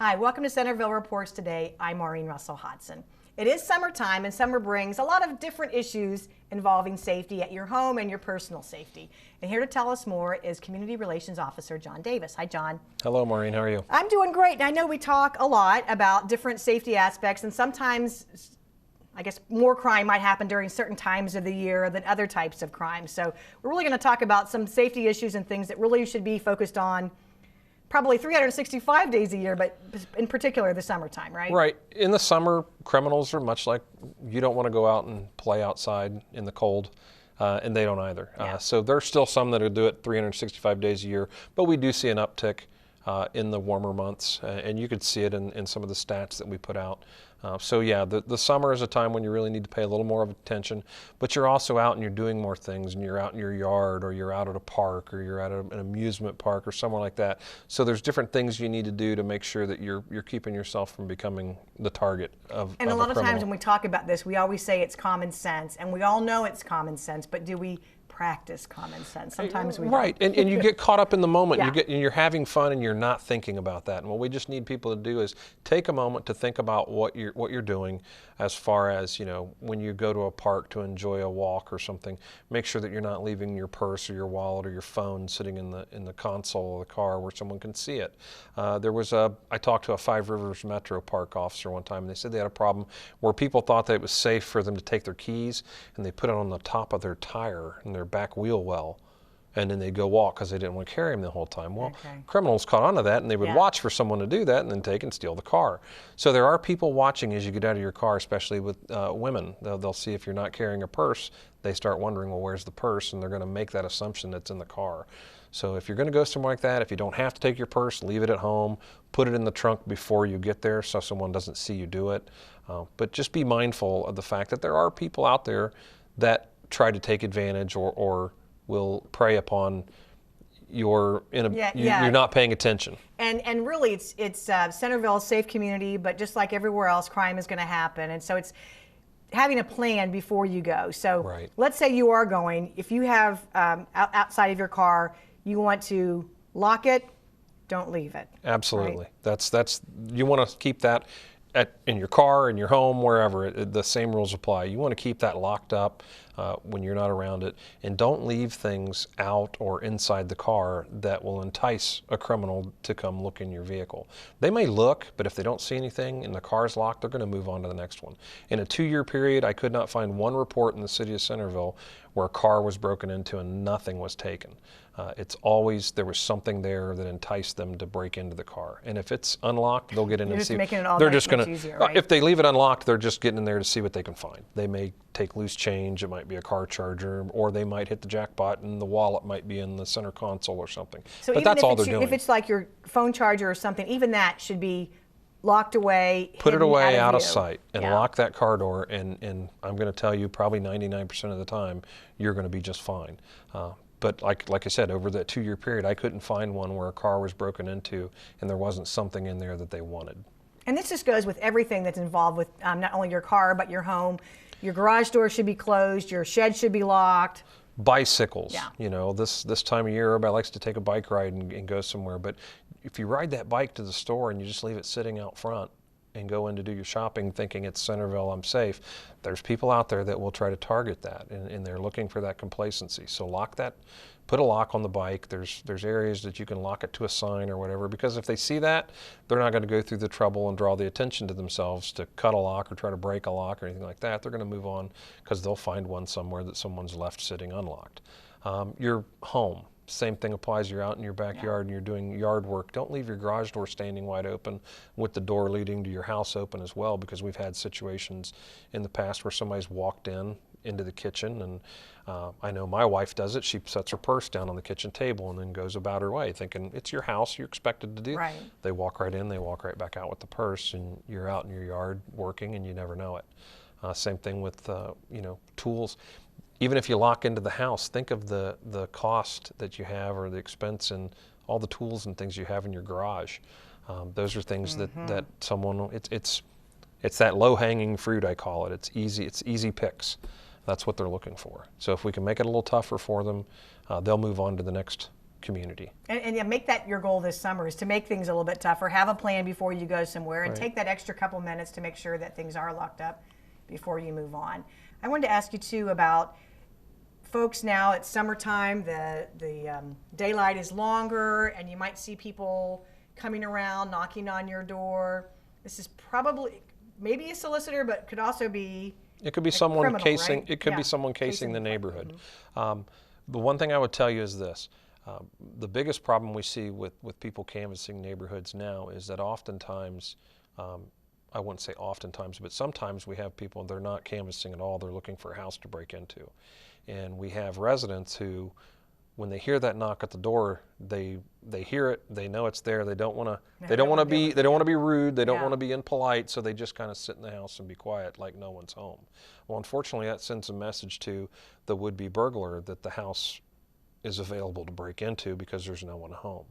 Hi, welcome to Centerville Reports Today. I'm Maureen Russell Hodson. It is summertime, and summer brings a lot of different issues involving safety at your home and your personal safety. And here to tell us more is Community Relations Officer John Davis. Hi, John. Hello, Maureen. How are you? I'm doing great. And I know we talk a lot about different safety aspects, and sometimes I guess more crime might happen during certain times of the year than other types of crime. So we're really going to talk about some safety issues and things that really should be focused on probably 365 days a year, but in particular the summertime, right? Right. In the summer, criminals are much like you don't want to go out and play outside in the cold, and they don't either. Yeah. So there's still some that will do it 365 days a year, but we do see an uptick in the warmer months, and you could see it in some of the stats that we put out. So yeah, the summer is a time when you really need to pay a little more of attention, but you're also out and you're doing more things, and you're out in your yard, or you're out at a park, or you're at an amusement park or somewhere like that. So there's different things you need to do to make sure that you're keeping yourself from becoming the target of And a a lot of criminal. times when we talk about this, we always say it's common sense, and we all know it's common sense, but do we practice common sense? Sometimes we Right, don't. and you get caught up in the moment. Yeah. You're having fun and you're not thinking about that. And what we just need people to do is take a moment to think about what you're doing, as far as, you know, when you go to a park to enjoy a walk or something. Make sure that you're not leaving your purse or your wallet or your phone sitting in the console of the car where someone can see it. I talked to a Five Rivers Metro Park officer one time, and they said they had a problem where people thought that it was safe for them to take their keys, and they put it on the top of their tire in their back wheel well, and then they'd go walk because they didn't want to carry them the whole time. Well, Okay. criminals caught on to that, and they would Yeah. watch for someone to do that and then take and steal the car. So there are people watching as you get out of your car, especially with women. They'll see if you're not carrying a purse, they start wondering, well, where's the purse? And they're going to make that assumption that's in the car. So if you're going to go somewhere like that, if you don't have to take your purse, leave it at home, put it in the trunk before you get there so someone doesn't see you do it. But just be mindful of the fact that there are people out there that try to take advantage or will prey upon you're not paying attention. And really, it's Centerville, a safe community, but just like everywhere else, crime is going to happen. And so it's having a plan before you go. So Right. let's say you are going, if you have outside of your car, you want to lock it, don't leave it. Absolutely. Right? That's you want to keep that in your car, in your home, wherever. The same rules apply. You want to keep that locked up when you're not around it, and don't leave things out or inside the car that will entice a criminal to come look in your vehicle. They may look, but if they don't see anything and the car's locked, they're going to move on to the next one. In a 2-year period, I could not find one report in the city of Centerville where a car was broken into and nothing was taken. It's always there was something there that enticed them to break into the car. And if it's unlocked, they'll get in You're and just see. making it all They're that just much going to. easier, right? If they leave it unlocked, they're just getting in there to see what they can find. They may take loose change. It might be a car charger, or they might hit the jackpot and the wallet might be in the center console or something. So But even that's if all it's they're doing. if it's like your phone charger or something, even that should be locked away, Put it hidden away out of view. sight and Yeah. lock that car door, and I'm going to tell you, probably 99% of the time, you're going to be just fine. But like I said, over that 2-year period, I couldn't find one where a car was broken into and there wasn't something in there that they wanted. And this just goes with everything that's involved with not only your car, but your home. Your garage door should be closed, your shed should be locked. Bicycles, Yeah. you know, this time of year, everybody likes to take a bike ride and go somewhere. But if you ride that bike to the store and you just leave it sitting out front and go in to do your shopping thinking it's Centerville, I'm safe, there's people out there that will try to target that, and they're looking for that complacency. So lock that, put a lock on the bike. There's areas that you can lock it to a sign or whatever, because if they see that, they're not going to go through the trouble and draw the attention to themselves to cut a lock or try to break a lock or anything like that. They're going to move on because they'll find one somewhere that someone's left sitting unlocked. Your home. Same thing applies. You're out in your backyard and you're doing yard work. Don't leave your garage door standing wide open with the door leading to your house open as well, because we've had situations in the past where somebody's walked into the kitchen, and I know my wife does it. She sets her purse down on the kitchen table and then goes about her way thinking it's your house, you're expected to do. Right. They walk right in, they walk right back out with the purse, and you're out in your yard working and you never know it. Same thing with tools. Even if you lock into the house, think of the cost that you have or the expense and all the tools and things you have in your garage. Those are things that someone, it's that low-hanging fruit, I call it. It's easy picks. That's what they're looking for. So if we can make it a little tougher for them, they'll move on to the next community. And yeah, make that your goal this summer, is to make things a little bit tougher. Have a plan before you go somewhere, and Right. take that extra couple minutes to make sure that things are locked up before you move on. I wanted to ask you too about folks now. It's summertime. The daylight is longer, and you might see people coming around, knocking on your door. This is probably maybe a solicitor, but could also be It could be a someone criminal, casing. right? It could Yeah, be someone casing the front. neighborhood. The one thing I would tell you is this: the biggest problem we see with people canvassing neighborhoods now is that oftentimes, I wouldn't say oftentimes, but sometimes we have people, they're not canvassing at all. They're looking for a house to break into, and we have residents who, when they hear that knock at the door, they hear it, they know it's there. They don't want to. They don't want to be. They don't want to be rude. They don't Yeah. want to be impolite. So they just kind of sit in the house and be quiet, like no one's home. Well, unfortunately, that sends a message to the would-be burglar that the house is available to break into because there's no one home.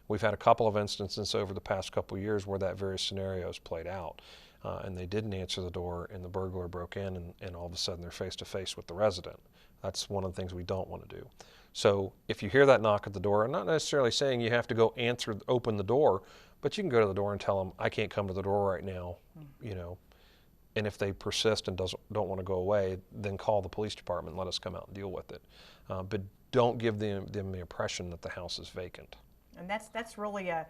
We've had a couple of instances over the past couple of years where that very scenario has played out, and they didn't answer the door, and the burglar broke in, and all of a sudden they're face to face with the resident. That's one of the things we don't want to do. So if you hear that knock at the door, I'm not necessarily saying you have to go open the door, but you can go to the door and tell them, I can't come to the door right now, you know. And if they persist and don't want to go away, then call the police department and let us come out and deal with it. But don't give them the impression that the house is vacant. And that's really a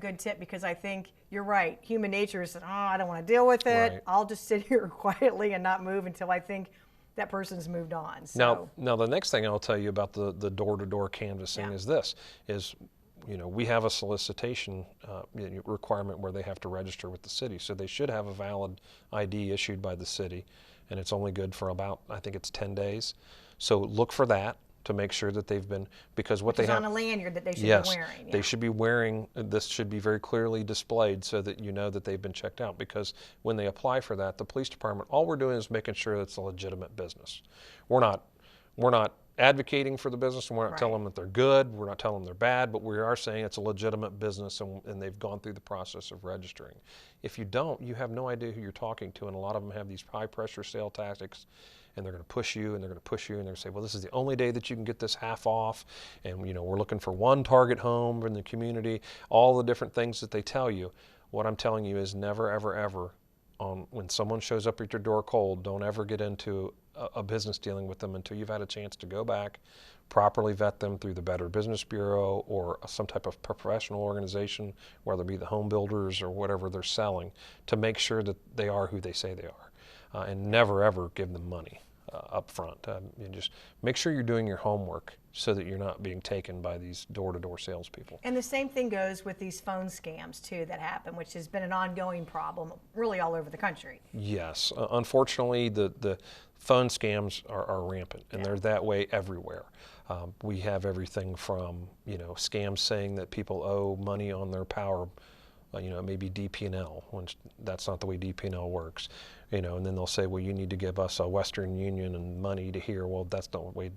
good tip, because I think you're right. Human nature is, I don't want to deal with it. Right. I'll just sit here quietly and not move until I think that person's moved on. So, Now the next thing I'll tell you about the door-to-door canvassing Yeah. is this, we have a solicitation requirement where they have to register with the city. So they should have a valid ID issued by the city, and it's only good for about, I think it's 10 days. So look for that to make sure that they've been, because what they it's have on a lanyard that they should yes, be wearing. they Yeah. should be wearing, this should be very clearly displayed so that you know that they've been checked out, because when they apply for that, the police department, all we're doing is making sure it's a legitimate business. We're not advocating for the business, and we're not Right. telling them that they're good, we're not telling them they're bad, but we are saying it's a legitimate business, and they've gone through the process of registering. If you don't, you have no idea who you're talking to, and a lot of them have these high pressure sale tactics, and they're going to push you, and they're going to push you, and they're going to say, well, this is the only day that you can get this half off, and we're looking for one target home in the community, all the different things that they tell you. What I'm telling you is never, ever, ever, when someone shows up at your door cold, don't ever get into a business dealing with them until you've had a chance to go back, properly vet them through the Better Business Bureau or some type of professional organization, whether it be the home builders or whatever they're selling, to make sure that they are who they say they are. And never ever give them money up front. Just make sure you're doing your homework so that you're not being taken by these door-to-door salespeople. And the same thing goes with these phone scams too that happen, which has been an ongoing problem really all over the country. Yes, unfortunately, the phone scams are rampant, and they're that way everywhere. We have everything from scams saying that people owe money on their power. Maybe DP&L, when that's not the way DP&L works. And then they'll say, well, you need to give us a Western Union and money to here. Well, that's not the way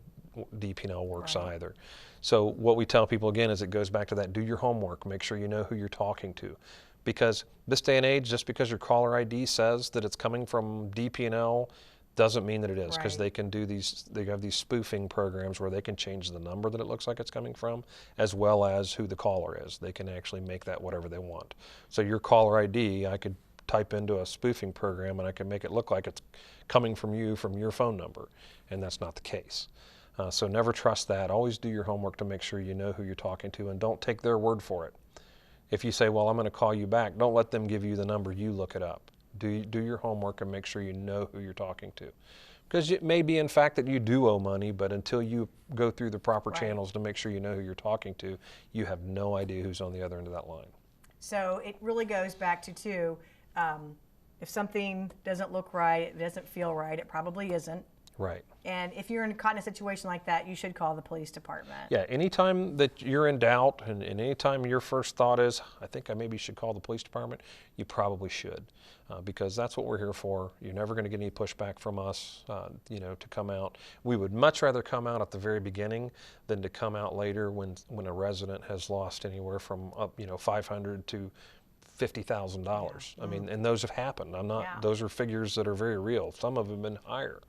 DP&L works Right. either. So what we tell people again is it goes back to that: do your homework, make sure you know who you're talking to. Because this day and age, just because your caller ID says that it's coming from DP&L doesn't mean that it is, because Right. they can do they have these spoofing programs where they can change the number that it looks like it's coming from, as well as who the caller is. They can actually make that whatever they want. So your caller ID, I could type into a spoofing program and I can make it look like it's coming from you from your phone number, and that's not the case. So never trust that. Always do your homework to make sure you know who you're talking to, and don't take their word for it. If you say, well, I'm going to call you back, don't let them give you the number. You look it up. Do your homework and make sure you know who you're talking to. Because it may be, in fact, that you do owe money, but until you go through the proper Right. channels to make sure you know who you're talking to, you have no idea who's on the other end of that line. So it really goes back to too, if something doesn't look right, it doesn't feel right, it probably isn't. Right. And if you're caught in a situation like that, you should call the police department. Yeah, anytime that you're in doubt and anytime your first thought is, I think I maybe should call the police department, you probably should, because that's what we're here for. You're never going to get any pushback from us, to come out. We would much rather come out at the very beginning than to come out later when a resident has lost anywhere from $500 to $50,000. I mean, and those have happened. Those are figures that are very real. Some of them have been higher.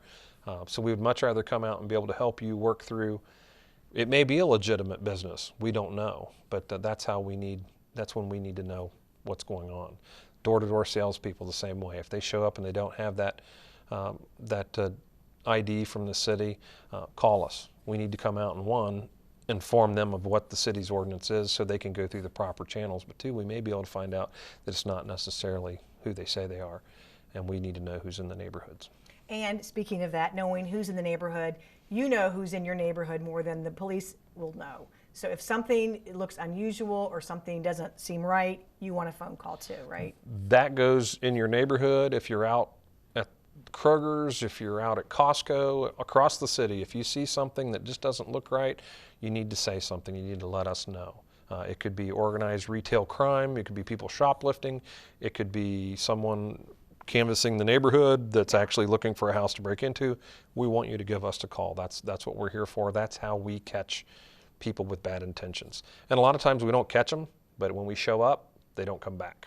So we would much rather come out and be able to help you work through It may be a legitimate business. We don't know, but that's when we need to know what's going on. Door-to-door salespeople the same way. If they show up and they don't have that ID from the city, call us. We need to come out and, one, inform them of what the city's ordinance is so they can go through the proper channels, but two, we may be able to find out that it's not necessarily who they say they are, and we need to know who's in the neighborhoods. And speaking of that, knowing who's in the neighborhood, you know who's in your neighborhood more than the police will know. So if something looks unusual or something doesn't seem right, you want a phone call too, right? That goes in your neighborhood. If you're out at Kroger's, if you're out at Costco, across the city, if you see something that just doesn't look right, you need to say something. You need to let us know. It could be organized retail crime. It could be people shoplifting. It could be someone canvassing the neighborhood that's actually looking for a house to break into. We want you to give us a call. That's what we're here for. That's how we catch people with bad intentions. And a lot of times we don't catch them, but when we show up, they don't come back.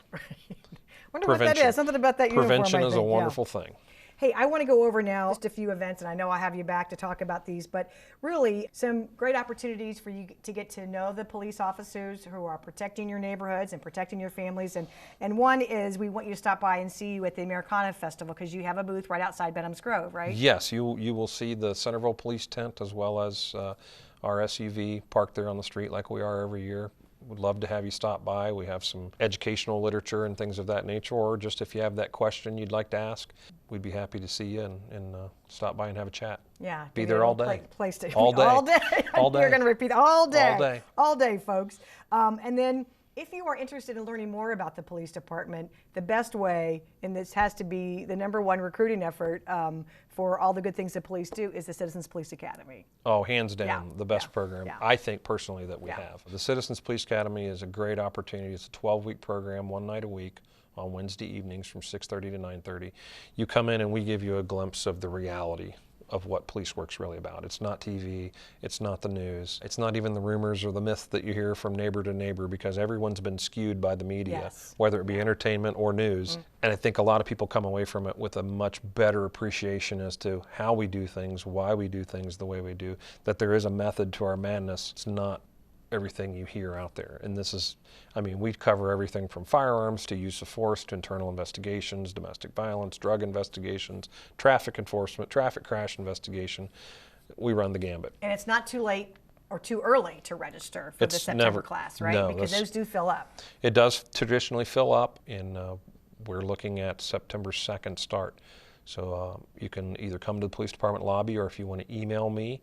Wonder what that is. Something about that uniform, Prevention I is think. a wonderful thing. Hey, I want to go over now just a few events, and I know I'll have you back to talk about these, but really some great opportunities for you to get to know the police officers who are protecting your neighborhoods and protecting your families. And one is we want you to stop by and see you at the Americana Festival because you have a booth right outside Benham's Grove, right? Yes, you will see the Centerville police tent as well as our SUV parked there on the street like we are every year. Would love to have you stop by. We have some educational literature and things of that nature, or just if you have that question you'd like to ask, we'd be happy to see you and stop by and have a chat. Yeah. Be there all day. Place to, all day. All day. All day. You're going to repeat all day. All day. All day, folks. And then if you are interested in learning more about the police department, the best way, and this has to be the #1 recruiting effort for all the good things that police do, is the Citizens Police Academy. Oh, hands down, the best program, I think personally, that we have. The Citizens Police Academy is a great opportunity. It's a 12-week program, one night a week on Wednesday evenings from 6:30 to 9:30. You come in and we give you a glimpse of the reality of what police work's really about. It's not TV, it's not the news, it's not even the rumors or the myths that you hear from neighbor to neighbor, because everyone's been skewed by the media, whether it be entertainment or news. And I think a lot of people come away from it with a much better appreciation as to how we do things, why we do things the way we do, that there is a method to our madness. It's not everything you hear out there. And this is, I mean, we cover everything from firearms to use of force to internal investigations, domestic violence, drug investigations, traffic enforcement, traffic crash investigation. We run the gambit. And it's not too late or too early to register for the September class, right? No, because those do fill up. It does traditionally fill up, and we're looking at September 2nd start. So you can either come to the police department lobby, or if you want to email me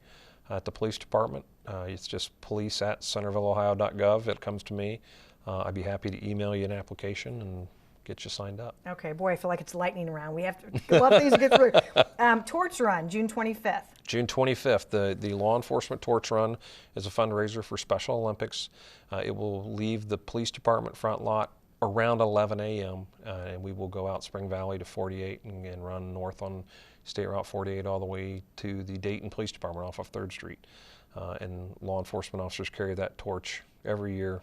at the police department, it's just police@centervilleohio.gov. It comes to me. I'd be happy to email you an application and get you signed up. Okay, boy, I feel like it's lightning round. We have to love these to get through. Torch Run, June 25th. June 25th, the Law Enforcement Torch Run is a fundraiser for Special Olympics. It will leave the police department front lot around 11 a.m. And we will go out Spring Valley to 48 and run north on State Route 48 all the way to the Dayton Police Department off of 3rd Street. And law enforcement officers carry that torch every year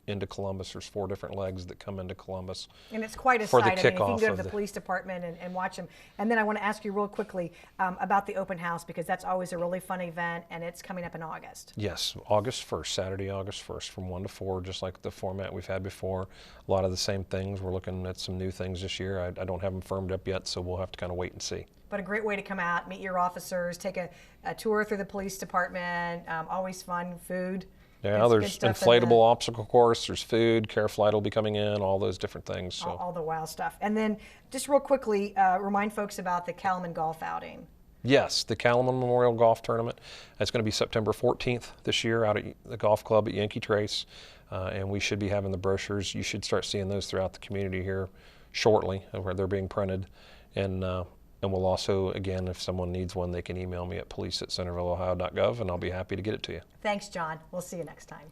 into Columbus. There's 4 different legs that come into Columbus. And it's quite a for sight. The I mean, if you can kickoff go to of the police department and watch them. And then I want to ask you real quickly about the open house, because that's always a really fun event, and it's coming up in August. Yes, August 1st, Saturday, August 1st, from 1 to 4, just like the format we've had before. A lot of the same things. We're looking at some new things this year. I don't have them firmed up yet, so we'll have to kind of wait and see. But a great way to come out, meet your officers, take a tour through the police department. Always fun, food. Yeah, there's inflatable obstacle course, there's food, Care Flight will be coming in, all those different things. So. All the wild stuff. And then just real quickly, remind folks about the Cattleman Golf outing. Yes, the Cattleman Memorial Golf Tournament. It's going to be September 14th this year out at the golf club at Yankee Trace. And we should be having the brochures. You should start seeing those throughout the community here shortly, where they're being printed. And we'll also, again, if someone needs one, they can email me at police@centervilleohio.gov, and I'll be happy to get it to you. Thanks, John. We'll see you next time.